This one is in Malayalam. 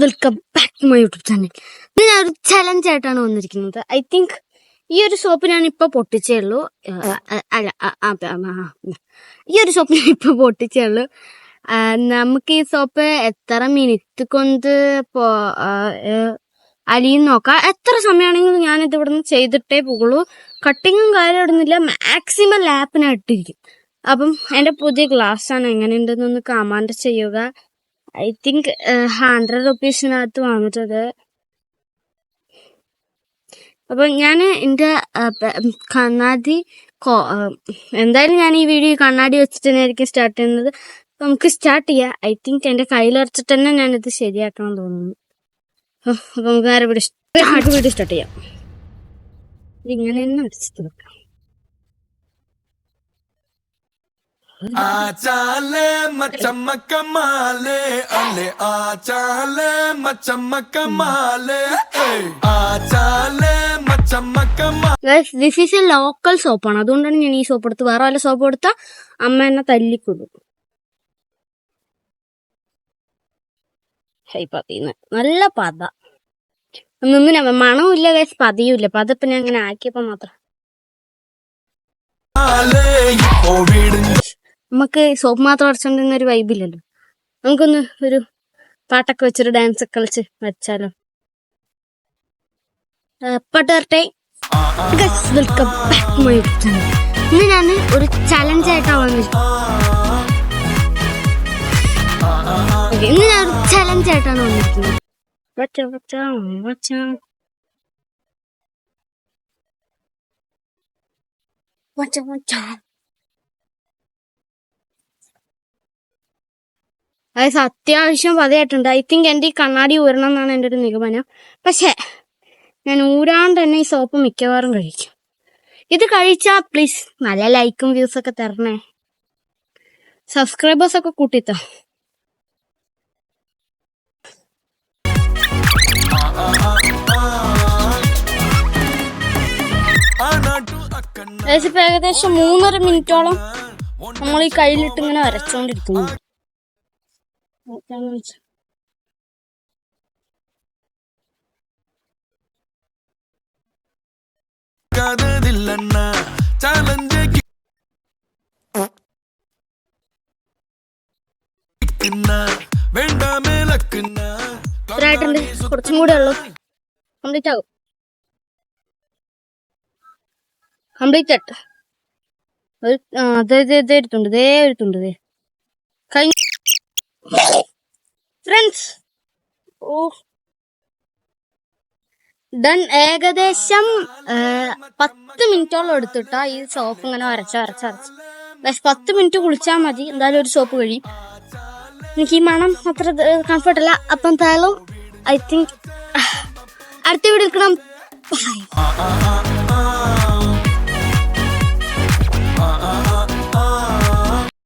Welcome back to my YouTube channel. ഇത് ഞാനൊരു ചലഞ്ച് ആയിട്ടാണ് വന്നിരിക്കുന്നത്. ഐ തിങ്ക് ഈ ഒരു സോപ്പ് ഞാൻ ഇപ്പൊ പൊട്ടിച്ചേ ഉള്ളൂ. ഈ ഒരു സോപ്പ് ഞാൻ ഇപ്പൊ പൊട്ടിച്ചേ ഉള്ളൂ. നമുക്ക് ഈ സോപ്പ് എത്ര മിനിറ്റ് കൊണ്ട് അലിയും നോക്കാം. എത്ര സമയമാണെങ്കിലും ഞാനിത് ഇവിടെ നിന്ന് ചെയ്തിട്ടേ പോകുള്ളൂ. കട്ടിങ്ങും കാര്യം ഇടുന്നില്ല. മാക്സിമം ലാപ്പിനായിട്ടിരിക്കും. അപ്പം എന്റെ പുതിയ ഗ്ലാസ് ആണ്, എങ്ങനെയുണ്ടെന്നൊന്ന് കമന്റ് ചെയ്യുക. ഐ തിങ്ക് 100 rupees വാങ്ങിച്ചത്. അപ്പൊ ഞാൻ എന്റെ കണ്ണാടി എന്തായാലും ഞാൻ ഈ വീഡിയോ കണ്ണാടി വെച്ചിട്ട് തന്നെയായിരിക്കും സ്റ്റാർട്ട് ചെയ്യുന്നത്. അപ്പൊ നമുക്ക് സ്റ്റാർട്ട് ചെയ്യാം. ഐ തിങ്ക് എന്റെ കയ്യിലടച്ചിട്ട് തന്നെ ഞാനിത് ശരിയാക്കണം തോന്നുന്നു. അപ്പൊ നമുക്ക് നേരെ വീഡിയോ സ്റ്റാർട്ട് ചെയ്യാം. ഇതിങ്ങനെ തന്നെ അടിച്ചിട്ട് വെക്കാം. ആചാലേ മച്ചമ്മക്കമാലേ അല്ലേ ആചാലേ മച്ചമ്മക്കമാലേ ആചാലേ മച്ചമ്മക്കമാ. ദിസ് ഈസ് എ ലോക്കൽ സോപ്പാണ്, അതുകൊണ്ടാണ് ഞാൻ ഈ സോപ്പ് എടുത്ത്. വേറെ വല്ല സോപ്പ് എടുത്താൽ അമ്മ എന്നെ തല്ലിക്കൊടുക്കും. നല്ല പത ഒന്നും മണവും ഇല്ല, പതിയും ഇല്ല. പതിപ്പോ ഞാൻ അങ്ങനെ ആക്കിയപ്പോ മാത്രം. നമുക്ക് സോപ്പ് മാത്രം അടച്ചോണ്ടിരുന്ന ഒരു വൈബില്ലല്ലോ. നമുക്കൊന്ന് ഒരു പാട്ടൊക്കെ വെച്ചൊരു ഡാൻസ് ഒക്കെ കളിച്ച് വെച്ചാലോ. പാട്ട് വരട്ടെ. Welcome back to my YouTube channel. ഇന്ന് ഞാൻ ഒരു ചലഞ്ച് ആയിട്ടാണ് വന്നിരിക്കുന്നത്. ഇന്ന് ഞാൻ ഒരു ചലഞ്ച് ആയിട്ടാണ് വന്നിരിക്കുന്നത്. അത് അത്യാവശ്യം പതയായിട്ടുണ്ട്. ഐ തിങ്ക് എന്റെ ഈ കണ്ണാടി ഊരണം എന്നാണ് എൻ്റെ ഒരു നിഗമനം. പക്ഷെ ഞാൻ ഊരാണ്ട് തന്നെ ഈ സോപ്പ് മിക്കവാറും കഴിക്കും. ഇത് കഴിച്ചാ പ്ലീസ് നല്ല ലൈക്കും വ്യൂസ് ഒക്കെ തരണേ. സബ്സ്ക്രൈബേഴ്സ് ഒക്കെ കൂട്ടിത്തോ. ഇപ്പൊ ഏകദേശം 3.5 മിനിറ്റോളം നമ്മൾ ഈ കയ്യിലിട്ട് ഇങ്ങനെ വരച്ചോണ്ടിരിക്കുന്നു. ഇത്രയായിട്ടുണ്ട്, കുറച്ചും കൂടെ ഉള്ളു. കംപ്ലീറ്റ് ആകും. കംപ്ലീറ്റ് ആയിട്ട് എടുത്തുണ്ട്. കഴിഞ്ഞ ഫ്രണ്ട്സ് ഡൺ. ഏകദേശം 10 മിനിറ്റോളം എടുത്തിട്ടാ ഈ സോപ്പ് ഇങ്ങനെ വരച്ച് 10 മിനിറ്റ് കുളിച്ചാൽ മതി. എന്തായാലും ഒരു സോപ്പ് കഴിയും. എനിക്ക് ഈ മണം അത്ര കംഫർട്ട് അല്ല. അപ്പം എന്തായാലും ഐ തിങ്ക് അടുത്ത വീഡിയോ എടുക്കണം.